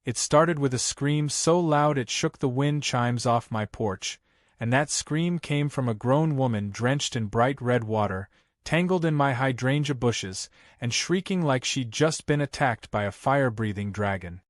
It started with a scream so loud it shook the wind chimes off my porch, and that scream came from a grown woman drenched in bright red water, tangled in my hydrangea bushes, and shrieking like she'd just been attacked by a fire-breathing dragon.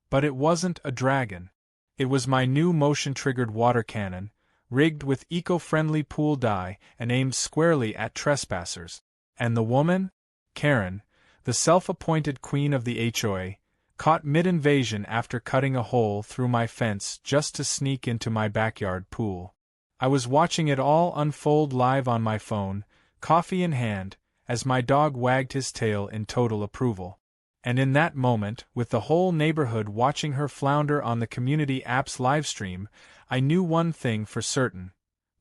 But it wasn't a dragon. It was my new motion-triggered water cannon, rigged with eco-friendly pool dye and aimed squarely at trespassers. And the woman? Karen, the self-appointed queen of the HOA, caught mid-invasion after cutting a hole through my fence just to sneak into my backyard pool. I was watching it all unfold live on my phone, coffee in hand, as my dog wagged his tail in total approval. And in that moment, with the whole neighborhood watching her flounder on the community app's livestream, I knew one thing for certain.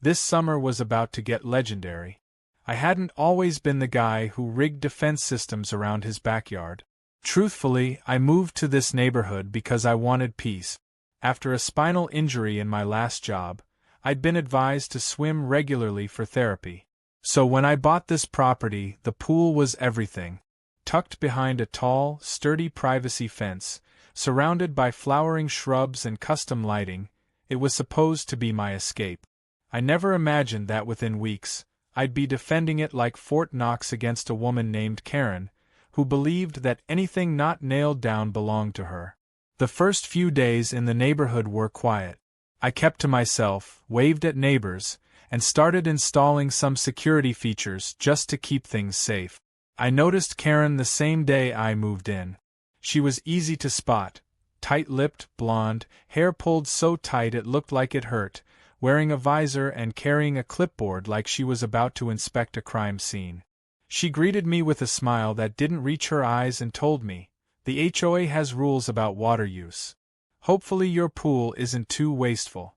This summer was about to get legendary. I hadn't always been the guy who rigged defense systems around his backyard. Truthfully, I moved to this neighborhood because I wanted peace. After a spinal injury in my last job, I'd been advised to swim regularly for therapy. So when I bought this property, the pool was everything. Tucked behind a tall, sturdy privacy fence, surrounded by flowering shrubs and custom lighting, it was supposed to be my escape. I never imagined that within weeks, I'd be defending it like Fort Knox against a woman named Karen, who believed that anything not nailed down belonged to her. The first few days in the neighborhood were quiet. I kept to myself, waved at neighbors, and started installing some security features just to keep things safe. I noticed Karen the same day I moved in. She was easy to spot, tight-lipped, blonde, hair pulled so tight it looked like it hurt, wearing a visor and carrying a clipboard like she was about to inspect a crime scene. She greeted me with a smile that didn't reach her eyes and told me, "The HOA has rules about water use. Hopefully your pool isn't too wasteful."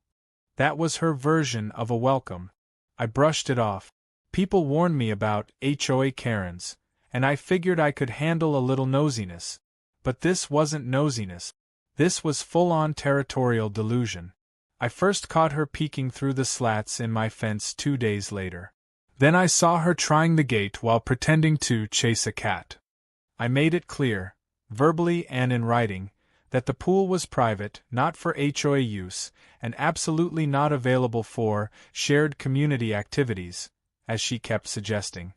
That was her version of a welcome. I brushed it off. People warned me about HOA Karens, and I figured I could handle a little nosiness. But this wasn't nosiness. This was full-on territorial delusion. I first caught her peeking through the slats in my fence 2 days later. Then I saw her trying the gate while pretending to chase a cat. I made it clear, verbally and in writing, that the pool was private, not for HOA use, and absolutely not available for shared community activities, as she kept suggesting.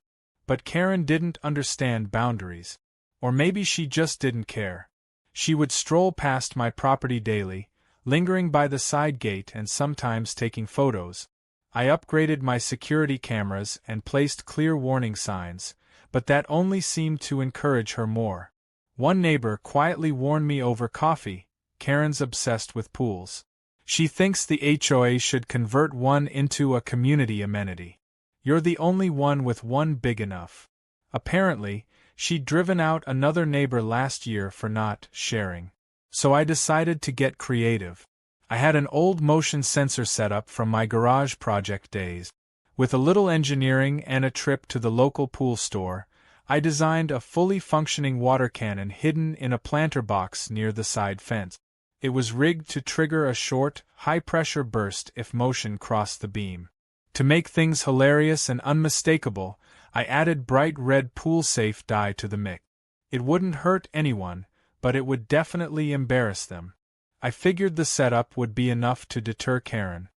But Karen didn't understand boundaries. Or maybe she just didn't care. She would stroll past my property daily, lingering by the side gate and sometimes taking photos. I upgraded my security cameras and placed clear warning signs, but that only seemed to encourage her more. One neighbor quietly warned me over coffee, "Karen's obsessed with pools. She thinks the HOA should convert one into a community amenity. You're the only one with one big enough." Apparently, she'd driven out another neighbor last year for not sharing. So I decided to get creative. I had an old motion sensor setup from my garage project days. With a little engineering and a trip to the local pool store, I designed a fully functioning water cannon hidden in a planter box near the side fence. It was rigged to trigger a short, high-pressure burst if motion crossed the beam. To make things hilarious and unmistakable, I added bright red pool-safe dye to the mix. It wouldn't hurt anyone, but it would definitely embarrass them. I figured the setup would be enough to deter Karen.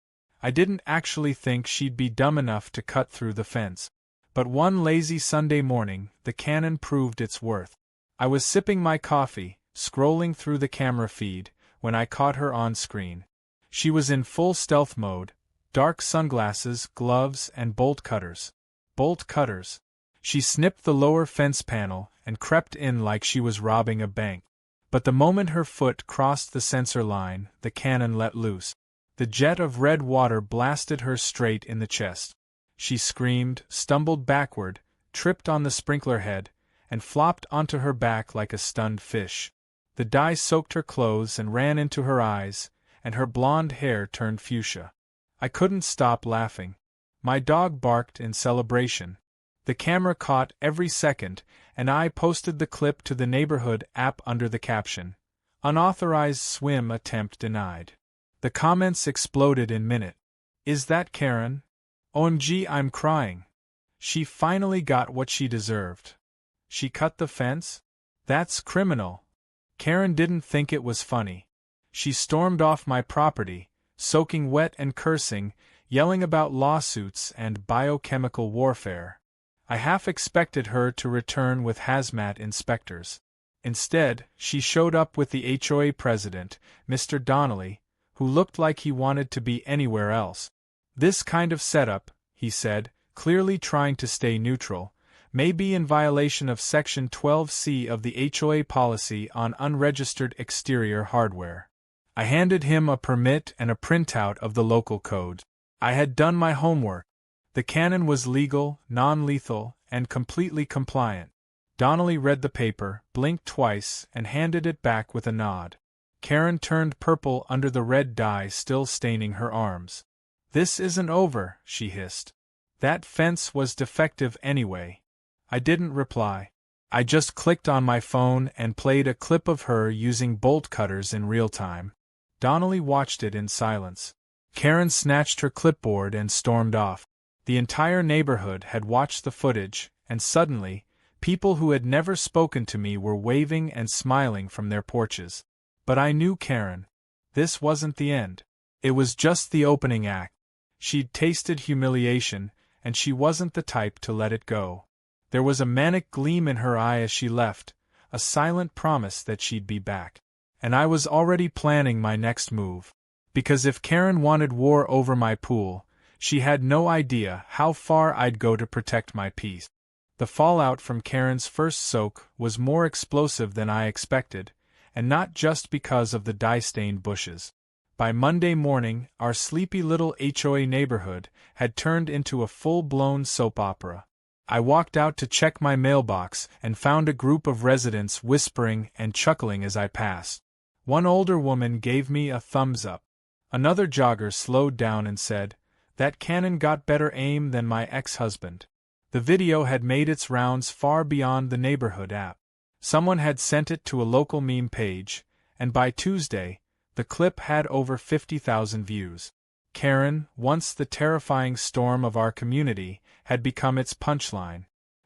I didn't actually think she'd be dumb enough to cut through the fence. But one lazy Sunday morning, the cannon proved its worth. I was sipping my coffee, scrolling through the camera feed, when I caught her on screen. She was in full stealth mode, dark sunglasses, gloves, and bolt cutters. Bolt cutters. She snipped the lower fence panel and crept in like she was robbing a bank. But the moment her foot crossed the sensor line, the cannon let loose. The jet of red water blasted her straight in the chest. She screamed, stumbled backward, tripped on the sprinkler head, and flopped onto her back like a stunned fish. The dye soaked her clothes and ran into her eyes, and her blonde hair turned fuchsia. I couldn't stop laughing. My dog barked in celebration. The camera caught every second, and I posted the clip to the neighborhood app under the caption, "Unauthorized swim attempt denied." The comments exploded in minutes. "Is that Karen? OMG, I'm crying. She finally got what she deserved. She cut the fence? That's criminal. Karen didn't think it was funny. She stormed off my property, soaking wet and cursing, yelling about lawsuits and biochemical warfare. I half expected her to return with hazmat inspectors. Instead, she showed up with the HOA president, Mr. Donnelly, who looked like he wanted to be anywhere else. This kind of setup, he said, clearly trying to stay neutral, may be in violation of Section 12C of the HOA policy on unregistered exterior hardware. I handed him a permit and a printout of the local code. I had done my homework. The cannon was legal, non-lethal, and completely compliant. Donnelly read the paper, blinked twice, and handed it back with a nod. Karen turned purple under the red dye still staining her arms. "This isn't over," she hissed. "That fence was defective anyway." I didn't reply. I just clicked on my phone and played a clip of her using bolt cutters in real time. Donnelly watched it in silence. Karen snatched her clipboard and stormed off. The entire neighborhood had watched the footage, and suddenly, people who had never spoken to me were waving and smiling from their porches. But I knew Karen. This wasn't the end. It was just the opening act. She'd tasted humiliation, and she wasn't the type to let it go. There was a manic gleam in her eye as she left, a silent promise that she'd be back. And I was already planning my next move. Because if Karen wanted war over my pool, she had no idea how far I'd go to protect my peace. The fallout from Karen's first soak was more explosive than I expected, and not just because of the dye-stained bushes. By Monday morning, our sleepy little HOA neighborhood had turned into a full-blown soap opera. I walked out to check my mailbox and found a group of residents whispering and chuckling as I passed. One older woman gave me a thumbs up. Another jogger slowed down and said, "That cannon got better aim than my ex-husband." The video had made its rounds far beyond the neighborhood app. Someone had sent it to a local meme page, and by Tuesday, the clip had over 50,000 views. Karen, once the terrifying storm of our community, had become its punchline.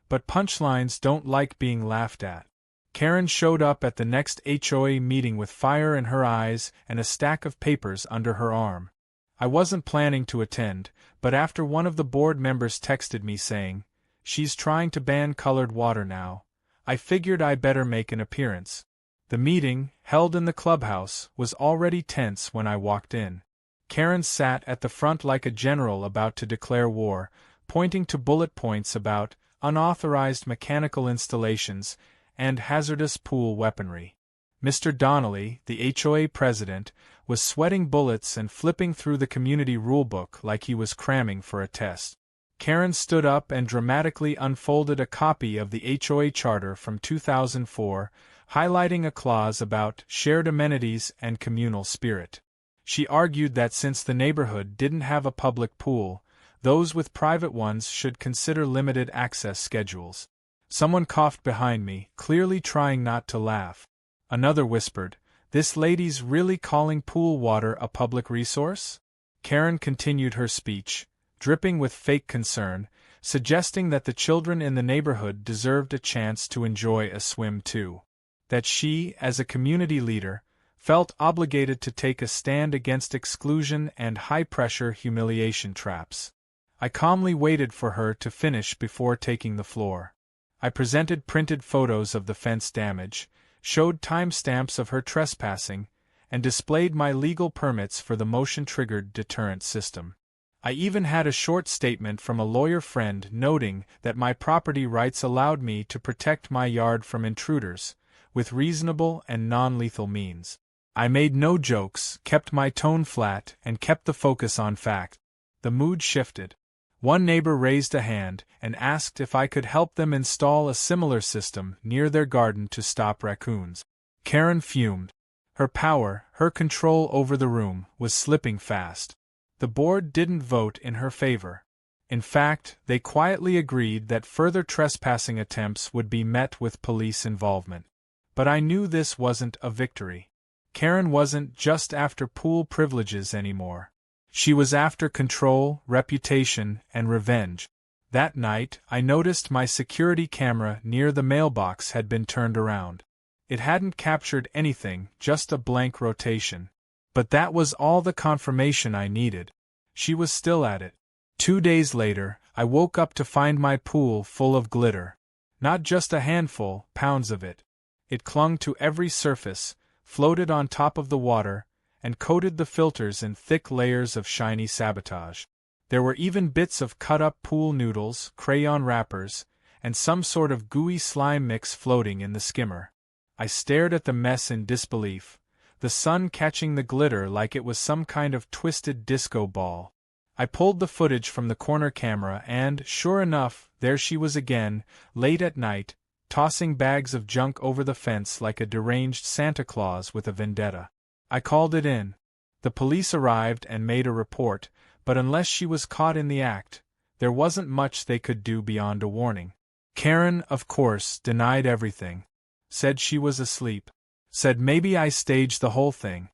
But punchlines don't like being laughed at. Karen showed up at the next HOA meeting with fire in her eyes and a stack of papers under her arm. I wasn't planning to attend, but after one of the board members texted me saying, "She's trying to ban colored water now," I figured I better make an appearance. The meeting, held in the clubhouse, was already tense when I walked in. Karen sat at the front like a general about to declare war, pointing to bullet points about unauthorized mechanical installations and hazardous pool weaponry. Mr. Donnelly, the HOA president, was sweating bullets and flipping through the community rulebook like he was cramming for a test. Karen stood up and dramatically unfolded a copy of the HOA charter from 2004, highlighting a clause about shared amenities and communal spirit. She argued that since the neighborhood didn't have a public pool, those with private ones should consider limited access schedules. Someone coughed behind me, clearly trying not to laugh. Another whispered, "This lady's really calling pool water a public resource?" Karen continued her speech, dripping with fake concern, suggesting that the children in the neighborhood deserved a chance to enjoy a swim too. That she, as a community leader, felt obligated to take a stand against exclusion and high-pressure humiliation traps. I calmly waited for her to finish before taking the floor. I presented printed photos of the fence damage, showed timestamps of her trespassing, and displayed my legal permits for the motion-triggered deterrent system. I even had a short statement from a lawyer friend noting that my property rights allowed me to protect my yard from intruders, with reasonable and non-lethal means. I made no jokes, kept my tone flat, and kept the focus on fact. The mood shifted. One neighbor raised a hand and asked if I could help them install a similar system near their garden to stop raccoons. Karen fumed. Her power, her control over the room, was slipping fast. The board didn't vote in her favor. In fact, they quietly agreed that further trespassing attempts would be met with police involvement. But I knew this wasn't a victory. Karen wasn't just after pool privileges anymore. She was after control, reputation, and revenge. That night, I noticed my security camera near the mailbox had been turned around. It hadn't captured anything, just a blank rotation. But that was all the confirmation I needed. She was still at it. 2 days later, I woke up to find my pool full of glitter. Not just a handful, pounds of it. It clung to every surface, floated on top of the water, and coated the filters in thick layers of shiny sabotage. There were even bits of cut-up pool noodles, crayon wrappers, and some sort of gooey slime mix floating in the skimmer. I stared at the mess in disbelief, the sun catching the glitter like it was some kind of twisted disco ball. I pulled the footage from the corner camera and, sure enough, there she was again, late at night, tossing bags of junk over the fence like a deranged Santa Claus with a vendetta. I called it in. The police arrived and made a report, but unless she was caught in the act, there wasn't much they could do beyond a warning. Karen, of course, denied everything. Said she was asleep. Said maybe I staged the whole thing.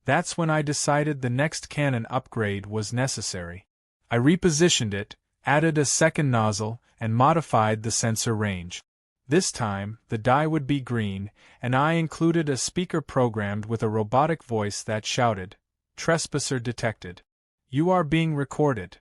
That's when I decided the next Canon upgrade was necessary. I repositioned it, added a second nozzle, and modified the sensor range. This time, the dye would be green, and I included a speaker programmed with a robotic voice that shouted, "Trespasser detected. You are being recorded."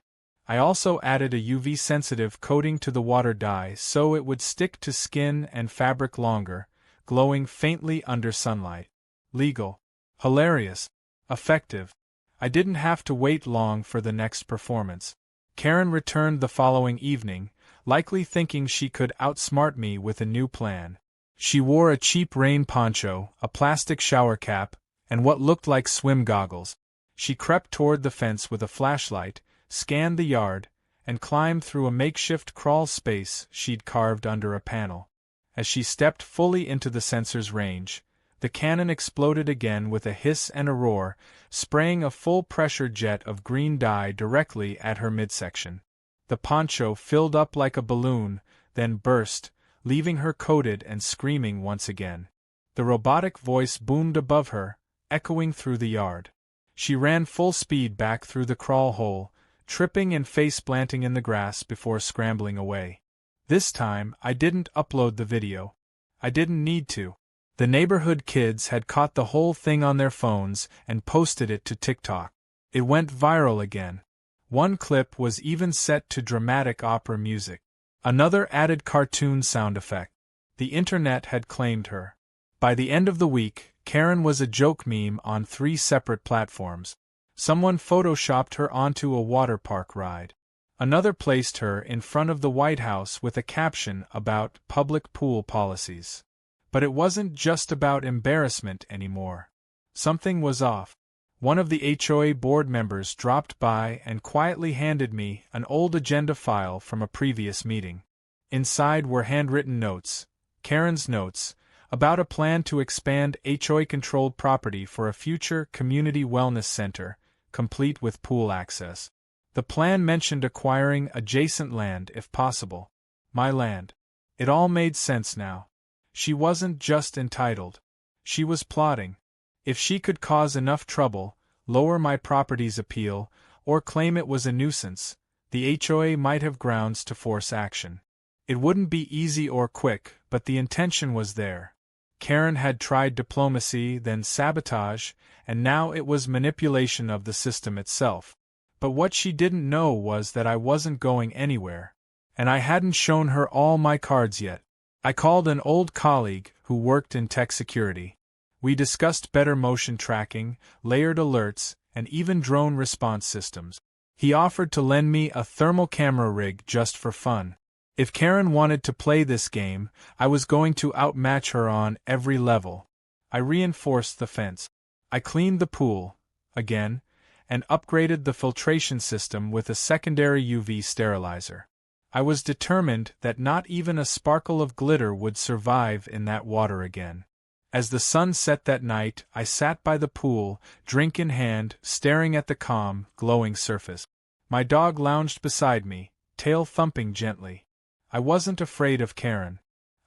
I also added a UV-sensitive coating to the water dye so it would stick to skin and fabric longer, glowing faintly under sunlight. Legal. Hilarious. Effective. I didn't have to wait long for the next performance. Karen returned the following evening, likely thinking she could outsmart me with a new plan. She wore a cheap rain poncho, a plastic shower cap, and what looked like swim goggles. She crept toward the fence with a flashlight, scanned the yard, and climbed through a makeshift crawl space she'd carved under a panel. As she stepped fully into the sensor's range, the cannon exploded again with a hiss and a roar, spraying a full-pressure jet of green dye directly at her midsection. The poncho filled up like a balloon, then burst, leaving her coated and screaming once again. The robotic voice boomed above her, echoing through the yard. She ran full speed back through the crawl hole, tripping and face-planting in the grass before scrambling away. This time, I didn't upload the video. I didn't need to. The neighborhood kids had caught the whole thing on their phones and posted it to TikTok. It went viral again. One clip was even set to dramatic opera music. Another added cartoon sound effect. The internet had claimed her. By the end of the week, Karen was a joke meme on 3 separate platforms. Someone photoshopped her onto a water park ride. Another placed her in front of the White House with a caption about public pool policies. But it wasn't just about embarrassment anymore. Something was off. One of the HOA board members dropped by and quietly handed me an old agenda file from a previous meeting. Inside were handwritten notes, Karen's notes, about a plan to expand HOA-controlled property for a future community wellness center, complete with pool access. The plan mentioned acquiring adjacent land if possible. My land. It all made sense now. She wasn't just entitled. She was plotting. If she could cause enough trouble, lower my property's appeal, or claim it was a nuisance, the HOA might have grounds to force action. It wouldn't be easy or quick, but the intention was there. Karen had tried diplomacy, then sabotage, and now it was manipulation of the system itself. But what she didn't know was that I wasn't going anywhere, and I hadn't shown her all my cards yet. I called an old colleague who worked in tech security. We discussed better motion tracking, layered alerts, and even drone response systems. He offered to lend me a thermal camera rig just for fun. If Karen wanted to play this game, I was going to outmatch her on every level. I reinforced the fence. I cleaned the pool, again, and upgraded the filtration system with a secondary UV sterilizer. I was determined that not even a sparkle of glitter would survive in that water again. As the sun set that night, I sat by the pool, drink in hand, staring at the calm, glowing surface. My dog lounged beside me, tail thumping gently. I wasn't afraid of Karen.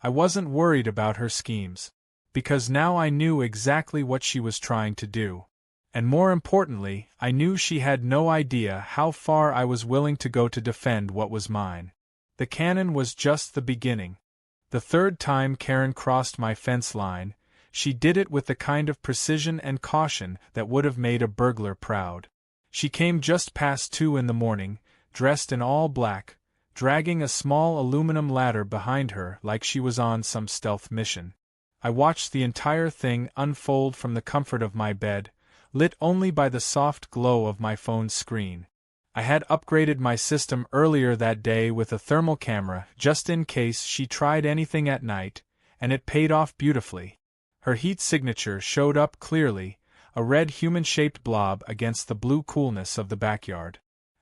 I wasn't worried about her schemes. Because now I knew exactly what she was trying to do. And more importantly, I knew she had no idea how far I was willing to go to defend what was mine. The cannon was just the beginning. The third time Karen crossed my fence line, She did it with the kind of precision and caution that would have made a burglar proud. She came just past 2 in the morning, dressed in all black, dragging a small aluminum ladder behind her like she was on some stealth mission. I watched the entire thing unfold from the comfort of my bed, lit only by the soft glow of my phone's screen. I had upgraded my system earlier that day with a thermal camera just in case she tried anything at night, and it paid off beautifully. Her heat signature showed up clearly, a red human-shaped blob against the blue coolness of the backyard.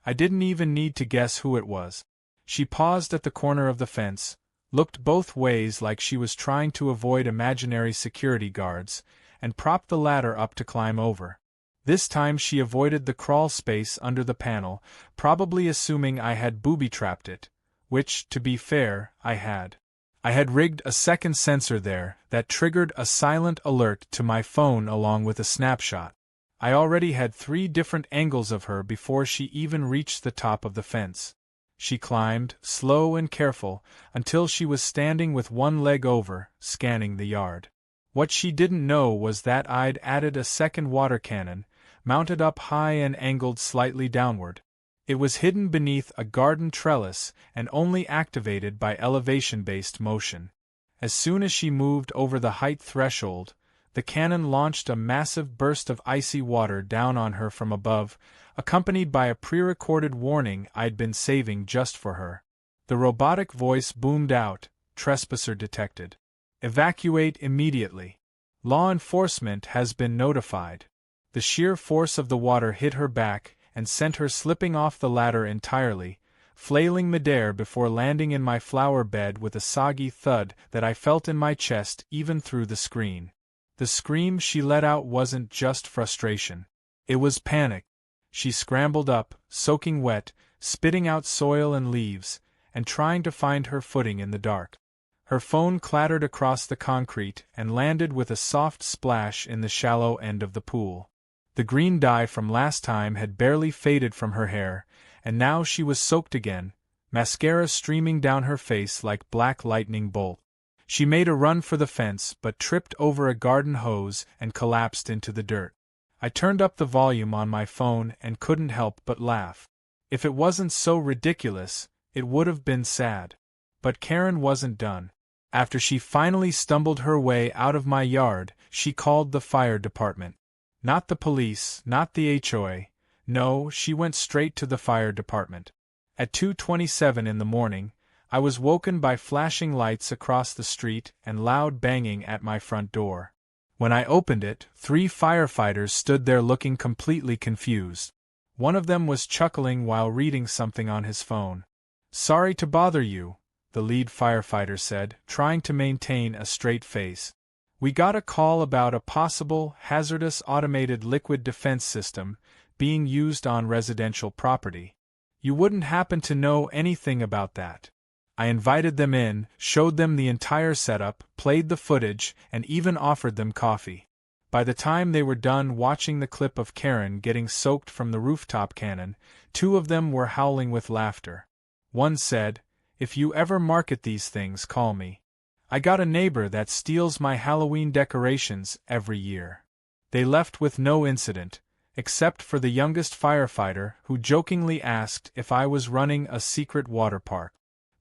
I didn't even need to guess who it was. She paused at the corner of the fence, looked both ways like she was trying to avoid imaginary security guards, and propped the ladder up to climb over. This time she avoided the crawl space under the panel, probably assuming I had booby-trapped it, which, to be fair, I had. I had rigged a second sensor there that triggered a silent alert to my phone along with a snapshot. I already had 3 different angles of her before she even reached the top of the fence. She climbed, slow and careful, until she was standing with one leg over, scanning the yard. What she didn't know was that I'd added a second water cannon, mounted up high and angled slightly downward. It was hidden beneath a garden trellis and only activated by elevation-based motion. As soon as she moved over the height threshold, the cannon launched a massive burst of icy water down on her from above, accompanied by a pre-recorded warning I'd been saving just for her. The robotic voice boomed out, "Trespasser detected. Evacuate immediately. Law enforcement has been notified." The sheer force of the water hit her back and sent her slipping off the ladder entirely, flailing midair before landing in my flower bed with a soggy thud that I felt in my chest even through the screen. The scream she let out wasn't just frustration. It was panic. She scrambled up, soaking wet, spitting out soil and leaves, and trying to find her footing in the dark. Her phone clattered across the concrete and landed with a soft splash in the shallow end of the pool. The green dye from last time had barely faded from her hair, and now she was soaked again, mascara streaming down her face like black lightning bolt. She made a run for the fence but tripped over a garden hose and collapsed into the dirt. I turned up the volume on my phone and couldn't help but laugh. If it wasn't so ridiculous, it would have been sad. But Karen wasn't done. After she finally stumbled her way out of my yard, she called the fire department. Not the police, not the HOA. No, she went straight to the fire department. At 2:27 in the morning, I was woken by flashing lights across the street and loud banging at my front door. When I opened it, 3 firefighters stood there looking completely confused. One of them was chuckling while reading something on his phone. "Sorry to bother you," the lead firefighter said, trying to maintain a straight face. "We got a call about a possible hazardous automated liquid defense system being used on residential property. You wouldn't happen to know anything about that?" I invited them in, showed them the entire setup, played the footage, and even offered them coffee. By the time they were done watching the clip of Karen getting soaked from the rooftop cannon, 2 of them were howling with laughter. One said, "If you ever market these things, call me. I got a neighbor that steals my Halloween decorations every year." They left with no incident, except for the youngest firefighter who jokingly asked if I was running a secret water park.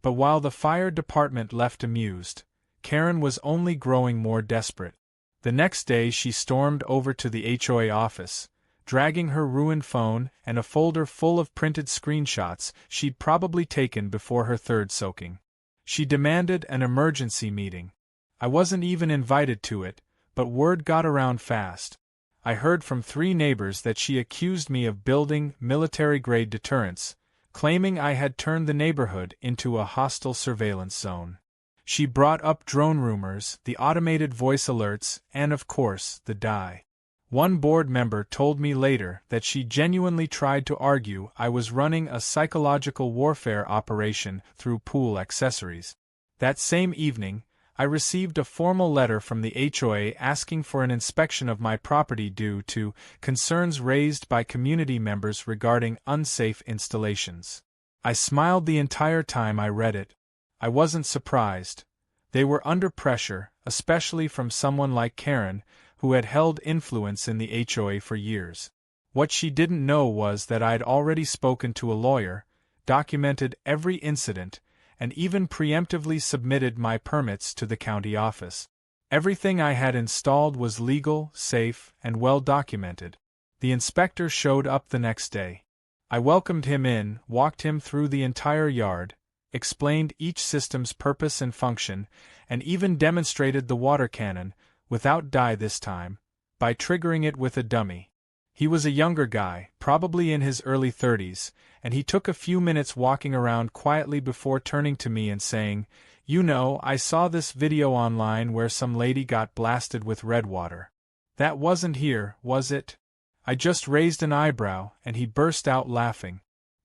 But while the fire department left amused, Karen was only growing more desperate. The next day she stormed over to the HOA office, dragging her ruined phone and a folder full of printed screenshots she'd probably taken before her 3rd soaking. She demanded an emergency meeting. I wasn't even invited to it, but word got around fast. I heard from 3 neighbors that she accused me of building military-grade deterrents, claiming I had turned the neighborhood into a hostile surveillance zone. She brought up drone rumors, the automated voice alerts, and of course, the dye. One board member told me later that she genuinely tried to argue I was running a psychological warfare operation through pool accessories. That same evening, I received a formal letter from the HOA asking for an inspection of my property due to concerns raised by community members regarding unsafe installations. I smiled the entire time I read it. I wasn't surprised. They were under pressure, especially from someone like Karen, who had held influence in the HOA for years. What she didn't know was that I'd already spoken to a lawyer, documented every incident, and even preemptively submitted my permits to the county office. Everything I had installed was legal, safe, and well documented. The inspector showed up the next day. I welcomed him in, walked him through the entire yard, explained each system's purpose and function, and even demonstrated the water cannon, without dye this time, by triggering it with a dummy. He was a younger guy, probably in his early 30s, and he took a few minutes walking around quietly before turning to me and saying, "You know, I saw this video online where some lady got blasted with red water. That wasn't here, was it?" I just raised an eyebrow, and he burst out laughing.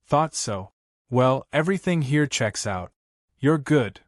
"Thought so. Well, everything here checks out. You're good."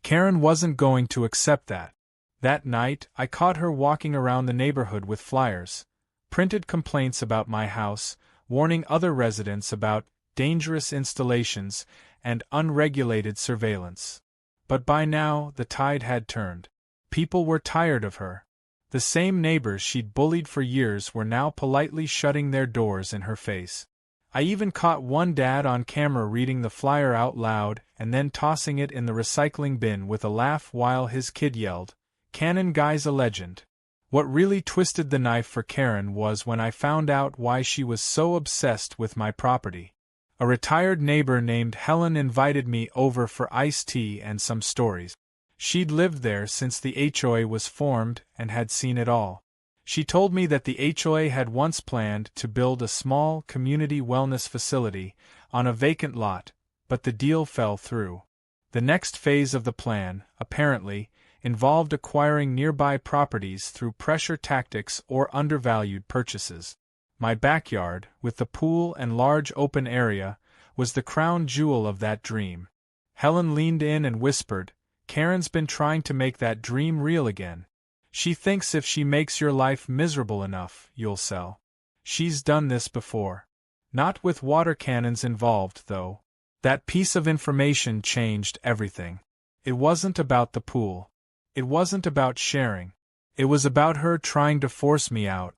Karen wasn't going to accept that. That night, I caught her walking around the neighborhood with flyers, printed complaints about my house, warning other residents about dangerous installations and unregulated surveillance. But by now, the tide had turned. People were tired of her. The same neighbors she'd bullied for years were now politely shutting their doors in her face. I even caught one dad on camera reading the flyer out loud and then tossing it in the recycling bin with a laugh while his kid yelled, "Cannon Guy's a legend." What really twisted the knife for Karen was when I found out why she was so obsessed with my property. A retired neighbor named Helen invited me over for iced tea and some stories. She'd lived there since the HOA was formed and had seen it all. She told me that the HOA had once planned to build a small community wellness facility on a vacant lot, but the deal fell through. The next phase of the plan, apparently, involved acquiring nearby properties through pressure tactics or undervalued purchases. My backyard, with the pool and large open area, was the crown jewel of that dream. Helen leaned in and whispered, "Karen's been trying to make that dream real again. She thinks if she makes your life miserable enough, you'll sell. She's done this before. Not with water cannons involved, though." That piece of information changed everything. It wasn't about the pool. It wasn't about sharing. It was about her trying to force me out.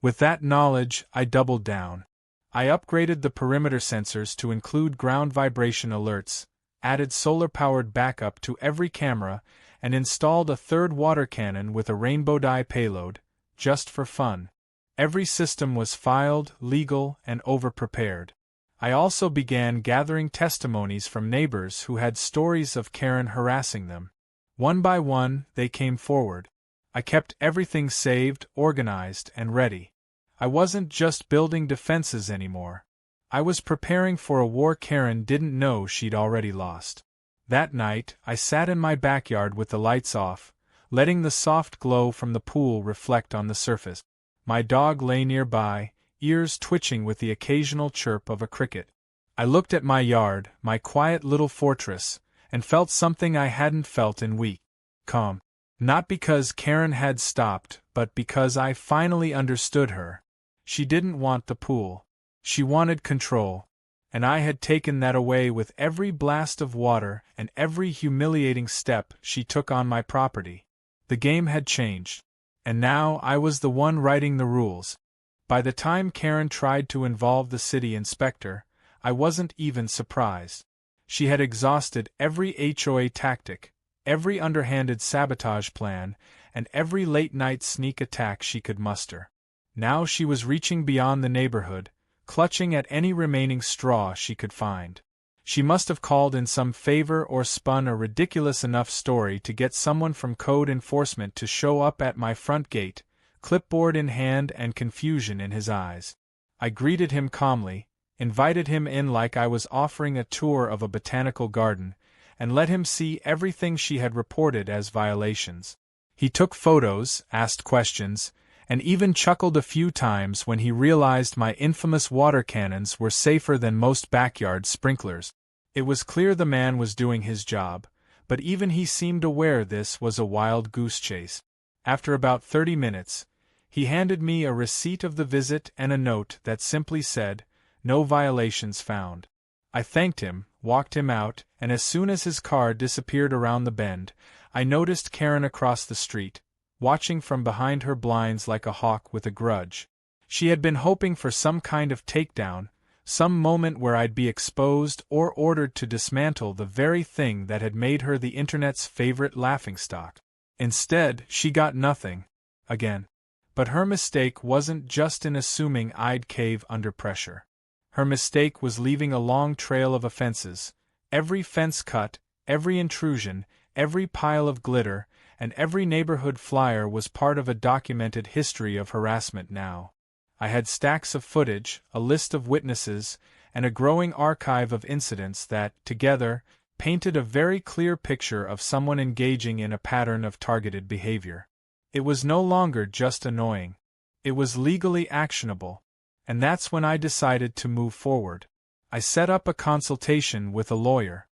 With that knowledge, I doubled down. I upgraded the perimeter sensors to include ground vibration alerts, added solar-powered backup to every camera, and installed a third water cannon with a rainbow dye payload, just for fun. Every system was filed, legal, and over-prepared. I also began gathering testimonies from neighbors who had stories of Karen harassing them. One by one, they came forward. I kept everything saved, organized, and ready. I wasn't just building defenses anymore. I was preparing for a war Karen didn't know she'd already lost. That night, I sat in my backyard with the lights off, letting the soft glow from the pool reflect on the surface. My dog lay nearby, ears twitching with the occasional chirp of a cricket. I looked at my yard, my quiet little fortress, and felt something I hadn't felt in weeks. Calm. Not because Karen had stopped, but because I finally understood her. She didn't want the pool. She wanted control. And I had taken that away with every blast of water and every humiliating step she took on my property. The game had changed. And now I was the one writing the rules. By the time Karen tried to involve the city inspector, I wasn't even surprised. She had exhausted every HOA tactic, every underhanded sabotage plan, and every late-night sneak attack she could muster. Now she was reaching beyond the neighborhood, clutching at any remaining straw she could find. She must have called in some favor or spun a ridiculous enough story to get someone from code enforcement to show up at my front gate, clipboard in hand and confusion in his eyes. I greeted him calmly, invited him in like I was offering a tour of a botanical garden, and let him see everything she had reported as violations. He took photos, asked questions, and even chuckled a few times when he realized my infamous water cannons were safer than most backyard sprinklers. It was clear the man was doing his job, but even he seemed aware this was a wild goose chase. After about 30 minutes, he handed me a receipt of the visit and a note that simply said, "No violations found." I thanked him, walked him out, and as soon as his car disappeared around the bend, I noticed Karen across the street, watching from behind her blinds like a hawk with a grudge. She had been hoping for some kind of takedown, some moment where I'd be exposed or ordered to dismantle the very thing that had made her the internet's favorite laughingstock. Instead, she got nothing. Again. But her mistake wasn't just in assuming I'd cave under pressure. Her mistake was leaving a long trail of offenses. Every fence cut, every intrusion, every pile of glitter, and every neighborhood flyer was part of a documented history of harassment now. I had stacks of footage, a list of witnesses, and a growing archive of incidents that, together, painted a very clear picture of someone engaging in a pattern of targeted behavior. It was no longer just annoying. It was legally actionable. And that's when I decided to move forward. I set up a consultation with a lawyer.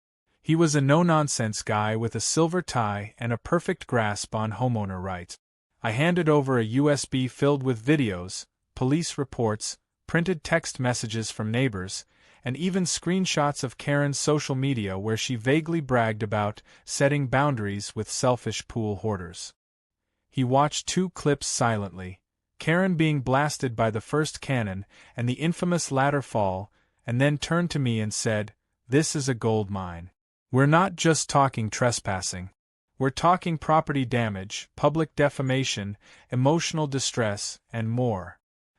He was a no-nonsense guy with a silver tie and a perfect grasp on homeowner rights. I handed over a USB filled with videos, police reports, printed text messages from neighbors, and even screenshots of Karen's social media where she vaguely bragged about setting boundaries with selfish pool hoarders. He watched 2 clips silently, Karen being blasted by the first cannon and the infamous ladder fall, and then turned to me and said, "This is a gold mine. We're not just talking trespassing. We're talking property damage, public defamation, emotional distress, and more."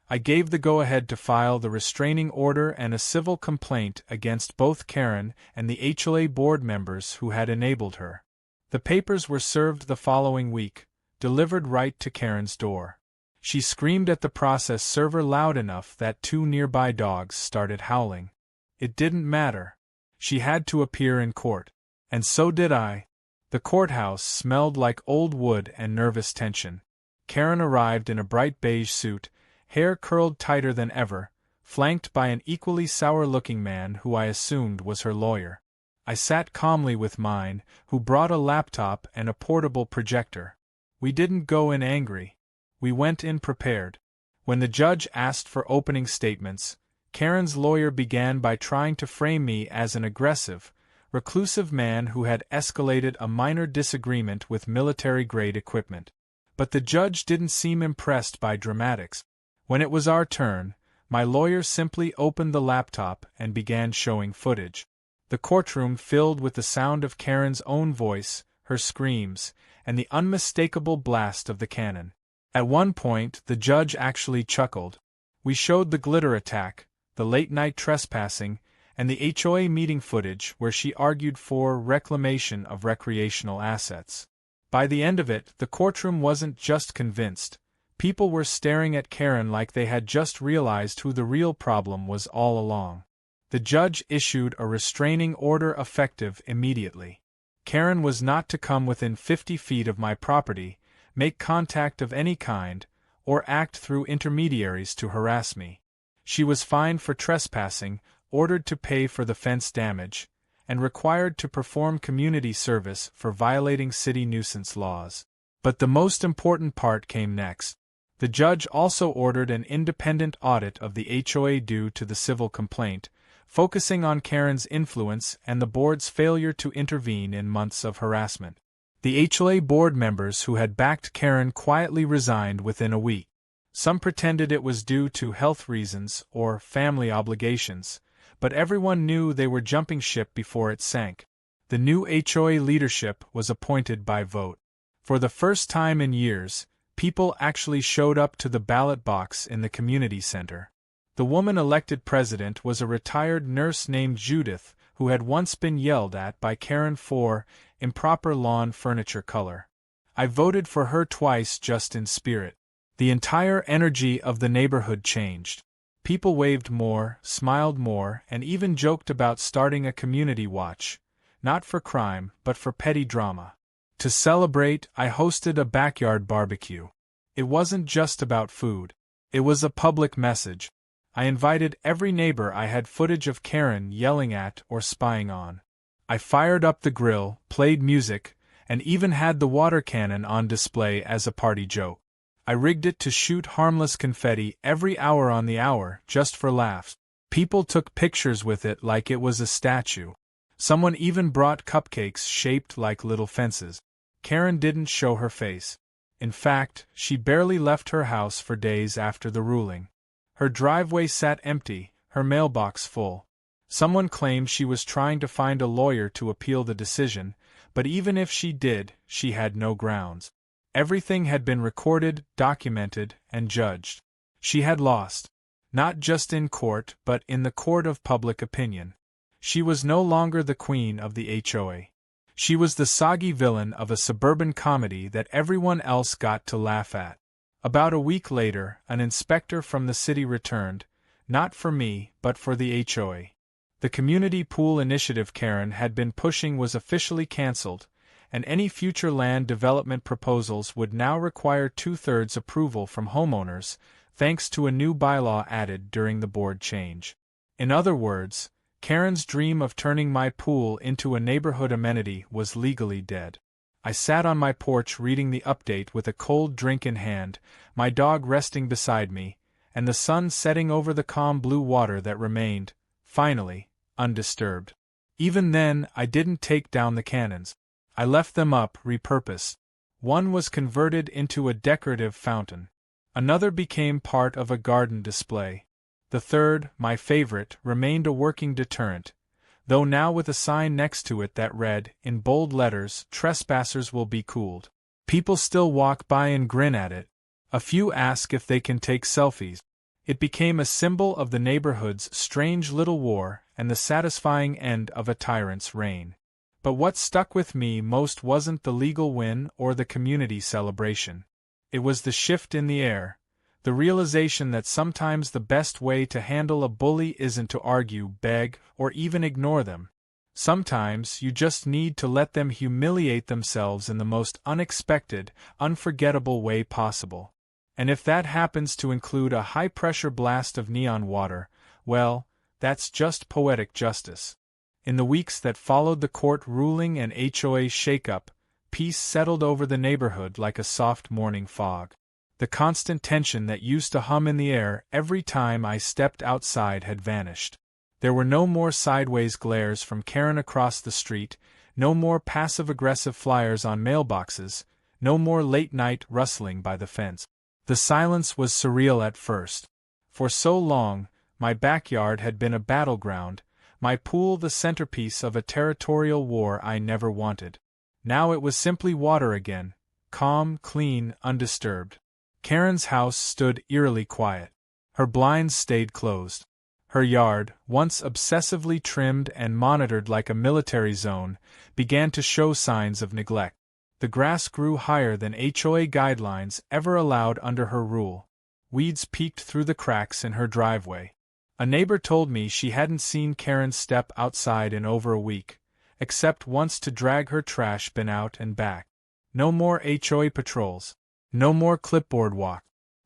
I gave the go-ahead to file the restraining order and a civil complaint against both Karen and the HOA board members who had enabled her. The papers were served the following week, delivered right to Karen's door. She screamed at the process server loud enough that 2 nearby dogs started howling. It didn't matter. She had to appear in court. And so did I. The courthouse smelled like old wood and nervous tension. Karen arrived in a bright beige suit, hair curled tighter than ever, flanked by an equally sour-looking man who I assumed was her lawyer. I sat calmly with mine, who brought a laptop and a portable projector. We didn't go in angry. We went in prepared. When the judge asked for opening statements, Karen's lawyer began by trying to frame me as an aggressive, reclusive man who had escalated a minor disagreement with military-grade equipment. But the judge didn't seem impressed by dramatics. When it was our turn, my lawyer simply opened the laptop and began showing footage. The courtroom filled with the sound of Karen's own voice, her screams, and the unmistakable blast of the cannon. At one point, the judge actually chuckled. We showed the glitter attack, the late-night trespassing, and the HOA meeting footage where she argued for reclamation of recreational assets. By the end of it, the courtroom wasn't just convinced. People were staring at Karen like they had just realized who the real problem was all along. The judge issued a restraining order effective immediately. Karen was not to come within 50 feet of my property, make contact of any kind, or act through intermediaries to harass me. She was fined for trespassing, ordered to pay for the fence damage, and required to perform community service for violating city nuisance laws. But the most important part came next. The judge also ordered an independent audit of the HOA due to the civil complaint, focusing on Karen's influence and the board's failure to intervene in months of harassment. The HOA board members who had backed Karen quietly resigned within a week. Some pretended it was due to health reasons or family obligations, but everyone knew they were jumping ship before it sank. The new HOA leadership was appointed by vote. For the first time in years, people actually showed up to the ballot box in the community center. The woman elected president was a retired nurse named Judith, who had once been yelled at by Karen for improper lawn furniture color. I voted for her twice just in spirit. The entire energy of the neighborhood changed. People waved more, smiled more, and even joked about starting a community watch, not for crime, but for petty drama. To celebrate, I hosted a backyard barbecue. It wasn't just about food. It was a public message. I invited every neighbor I had footage of Karen yelling at or spying on. I fired up the grill, played music, and even had the water cannon on display as a party joke. I rigged it to shoot harmless confetti every hour on the hour, just for laughs. People took pictures with it like it was a statue. Someone even brought cupcakes shaped like little fences. Karen didn't show her face. In fact, she barely left her house for days after the ruling. Her driveway sat empty, her mailbox full. Someone claimed she was trying to find a lawyer to appeal the decision, but even if she did, she had no grounds. Everything had been recorded, documented, and judged. She had lost. Not just in court, but in the court of public opinion. She was no longer the queen of the HOA. She was the soggy villain of a suburban comedy that everyone else got to laugh at. About a week later, an inspector from the city returned, not for me, but for the HOA. The community pool initiative Karen had been pushing was officially cancelled, and any future land development proposals would now require 2/3 approval from homeowners, thanks to a new bylaw added during the board change. In other words, Karen's dream of turning my pool into a neighborhood amenity was legally dead. I sat on my porch reading the update with a cold drink in hand, my dog resting beside me, and the sun setting over the calm blue water that remained, finally, undisturbed. Even then, I didn't take down the cannons. I left them up, repurposed. One was converted into a decorative fountain. Another became part of a garden display. The third, my favorite, remained a working deterrent, though now with a sign next to it that read, in bold letters, "Trespassers will be cooled." People still walk by and grin at it. A few ask if they can take selfies. It became a symbol of the neighborhood's strange little war and the satisfying end of a tyrant's reign. But what stuck with me most wasn't the legal win or the community celebration. It was the shift in the air. The realization that sometimes the best way to handle a bully isn't to argue, beg, or even ignore them. Sometimes you just need to let them humiliate themselves in the most unexpected, unforgettable way possible. And if that happens to include a high-pressure blast of neon water, well, that's just poetic justice. In the weeks that followed the court ruling and HOA shakeup, peace settled over the neighborhood like a soft morning fog. The constant tension that used to hum in the air every time I stepped outside had vanished. There were no more sideways glares from Karen across the street, no more passive-aggressive flyers on mailboxes, no more late-night rustling by the fence. The silence was surreal at first. For so long, my backyard had been a battleground, my pool the centerpiece of a territorial war I never wanted. Now it was simply water again, calm, clean, undisturbed. Karen's house stood eerily quiet. Her blinds stayed closed. Her yard, once obsessively trimmed and monitored like a military zone, began to show signs of neglect. The grass grew higher than HOA guidelines ever allowed under her rule. Weeds peeked through the cracks in her driveway. A neighbor told me she hadn't seen Karen step outside in over a week, except once to drag her trash bin out and back. No more HOA patrols. No more clipboard walk.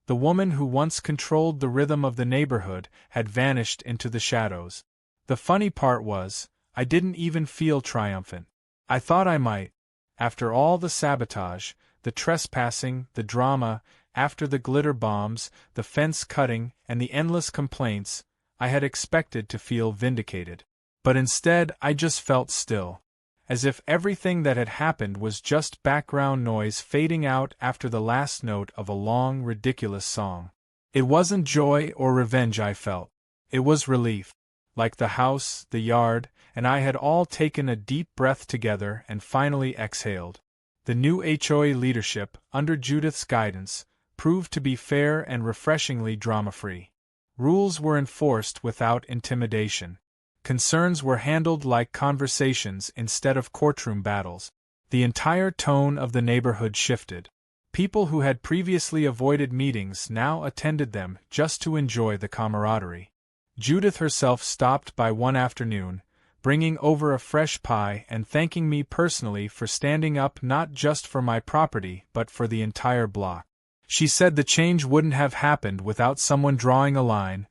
The woman who once controlled the rhythm of the neighborhood had vanished into the shadows. The funny part was, I didn't even feel triumphant. I thought I might. After all the sabotage, the trespassing, the drama, after the glitter bombs, the fence cutting, and the endless complaints, I had expected to feel vindicated. But instead I just felt still. As if everything that had happened was just background noise fading out after the last note of a long, ridiculous song. It wasn't joy or revenge I felt. It was relief. Like the house, the yard, and I had all taken a deep breath together and finally exhaled. The new HOA leadership, under Judith's guidance, proved to be fair and refreshingly drama-free. Rules were enforced without intimidation. Concerns were handled like conversations instead of courtroom battles. The entire tone of the neighborhood shifted. People who had previously avoided meetings now attended them just to enjoy the camaraderie. Judith herself stopped by one afternoon, bringing over a fresh pie and thanking me personally for standing up not just for my property but for the entire block. She said the change wouldn't have happened without someone drawing a line,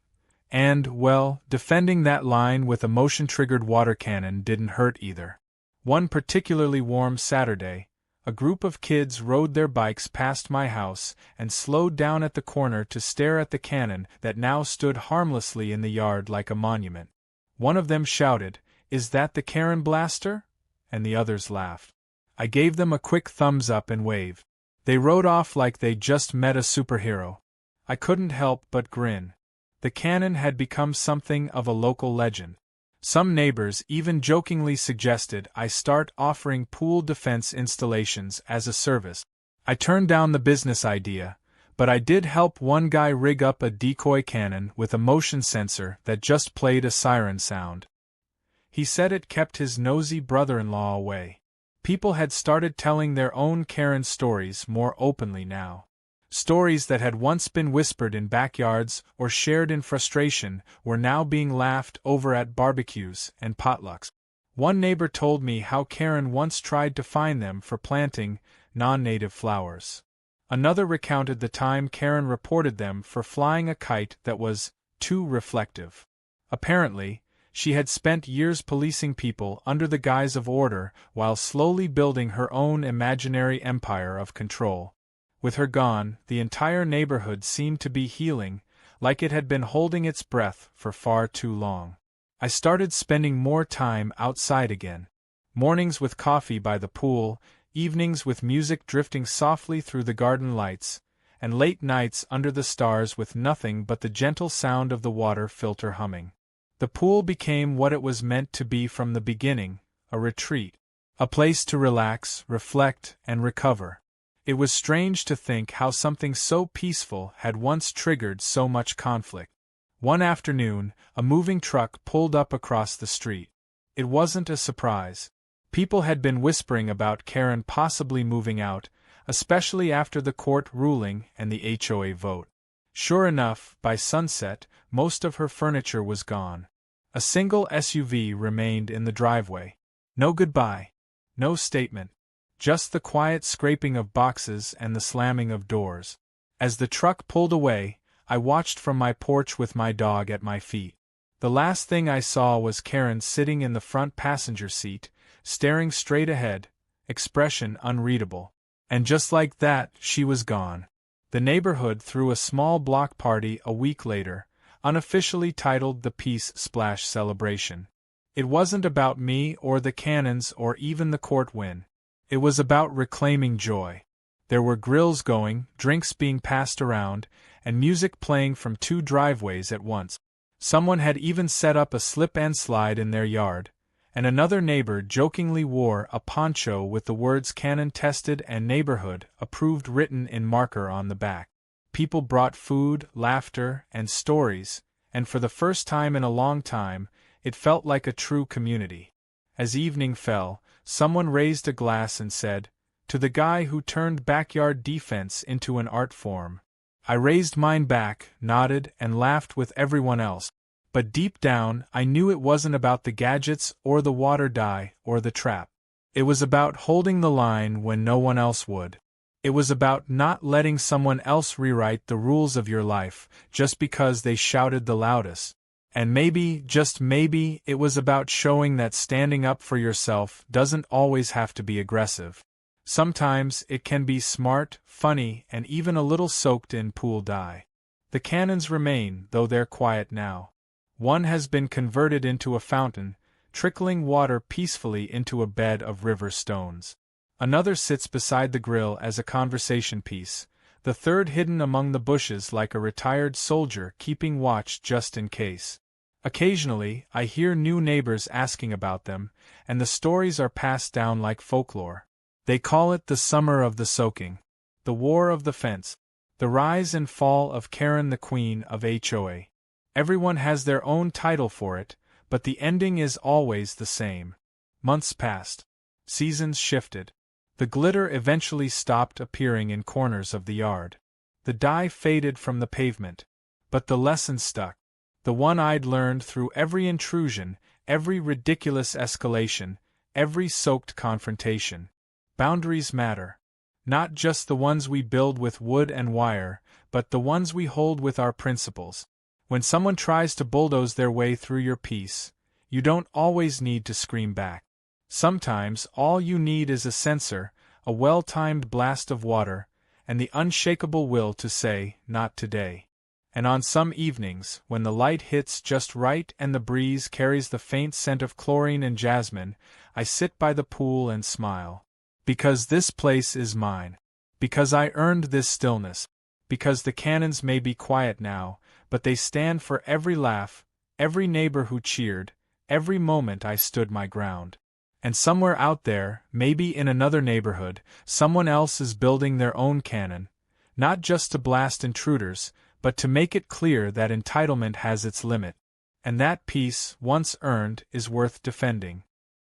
and, well, defending that line with a motion-triggered water cannon didn't hurt either. One particularly warm Saturday, A group of kids rode their bikes past my house and slowed down at the corner to stare at the cannon that now stood harmlessly in the yard like a monument. One of them shouted, "Is that the Karen blaster?" And the others laughed. I gave them a quick thumbs up and wave. They rode off like they'd just met a superhero. I couldn't help but grin. The cannon had become something of a local legend. Some neighbors even jokingly suggested I start offering pool defense installations as a service. I turned down the business idea, but I did help one guy rig up a decoy cannon with a motion sensor that just played a siren sound. He said it kept his nosy brother-in-law away. People had started telling their own Karen stories more openly now. Stories that had once been whispered in backyards or shared in frustration were now being laughed over at barbecues and potlucks. One neighbor told me how Karen once tried to fine them for planting non-native flowers. Another recounted the time Karen reported them for flying a kite that was too reflective. Apparently, she had spent years policing people under the guise of order while slowly building her own imaginary empire of control. With her gone, the entire neighborhood seemed to be healing, like it had been holding its breath for far too long. I started spending more time outside again. Mornings with coffee by the pool, evenings with music drifting softly through the garden lights, and late nights under the stars with nothing but the gentle sound of the water filter humming. The pool became what it was meant to be from the beginning, a retreat. A place to relax, reflect, and recover. It was strange to think how something so peaceful had once triggered so much conflict. One afternoon, a moving truck pulled up across the street. It wasn't a surprise. People had been whispering about Karen possibly moving out, especially after the court ruling and the HOA vote. Sure enough, by sunset, most of her furniture was gone. A single SUV remained in the driveway. No goodbye. No statement. Just the quiet scraping of boxes and the slamming of doors. As the truck pulled away, I watched from my porch with my dog at my feet. The last thing I saw was Karen sitting in the front passenger seat, staring straight ahead, expression unreadable. And just like that, she was gone. The neighborhood threw a small block party a week later, unofficially titled the Peace Splash Celebration. It wasn't about me or the cannons or even the court win. It was about reclaiming joy. There were grills going, drinks being passed around, and music playing from 2 driveways at once. Someone had even set up a slip and slide in their yard, and another neighbor jokingly wore a poncho with the words "Cannon Tested" and "Neighborhood Approved" written in marker on the back. People brought food, laughter, and stories, and for the first time in a long time, it felt like a true community. As evening fell, someone raised a glass and said, "To the guy who turned backyard defense into an art form." I raised mine back, nodded, and laughed with everyone else. But deep down, I knew it wasn't about the gadgets or the water dye or the trap. It was about holding the line when no one else would. It was about not letting someone else rewrite the rules of your life just because they shouted the loudest. And maybe, just maybe, it was about showing that standing up for yourself doesn't always have to be aggressive. Sometimes it can be smart, funny, and even a little soaked in pool dye. The cannons remain, though they're quiet now. One has been converted into a fountain, trickling water peacefully into a bed of river stones. Another sits beside the grill as a conversation piece, the third hidden among the bushes like a retired soldier keeping watch just in case. Occasionally, I hear new neighbors asking about them, and the stories are passed down like folklore. They call it the summer of the soaking, the war of the fence, the rise and fall of Karen the Queen of HOA. Everyone has their own title for it, but the ending is always the same. Months passed. Seasons shifted. The glitter eventually stopped appearing in corners of the yard. The dye faded from the pavement. But the lesson stuck. The one I'd learned through every intrusion, every ridiculous escalation, every soaked confrontation. Boundaries matter. Not just the ones we build with wood and wire, but the ones we hold with our principles. When someone tries to bulldoze their way through your peace, you don't always need to scream back. Sometimes all you need is a sensor, a well-timed blast of water, and the unshakable will to say, not today. And on some evenings, when the light hits just right and the breeze carries the faint scent of chlorine and jasmine, I sit by the pool and smile. Because this place is mine. Because I earned this stillness. Because the cannons may be quiet now, but they stand for every laugh, every neighbor who cheered, every moment I stood my ground. And somewhere out there, maybe in another neighborhood, someone else is building their own cannon, not just to blast intruders, but to make it clear that entitlement has its limit, and that peace, once earned, is worth defending.